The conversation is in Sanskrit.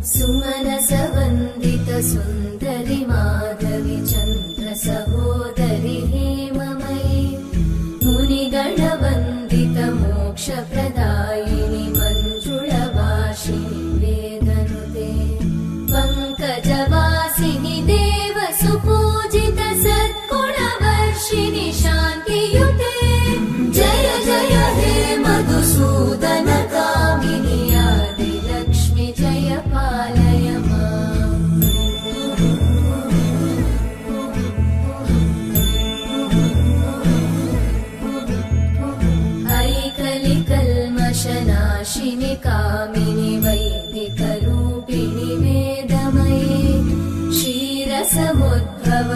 सुमनसवन्दित सुन्दरि माधवि चन्द्र सहोदरि हेममयि मुनिगणवन्दित मोक्षप्रदायिनि मञ्जुळभाषिणि वेदनुते पङ्कजवासिनि देव सुपूजित सद्गुणवर्षिणि शान्तियुते जय जय हे मधुसूदन कामिनि आदिलक्ष्मि जय पालय माम्। ऐकलिकल्मषनाशिनि कामिनि वैदिकरूपिणि वेदमये क्षीरसमुद्भव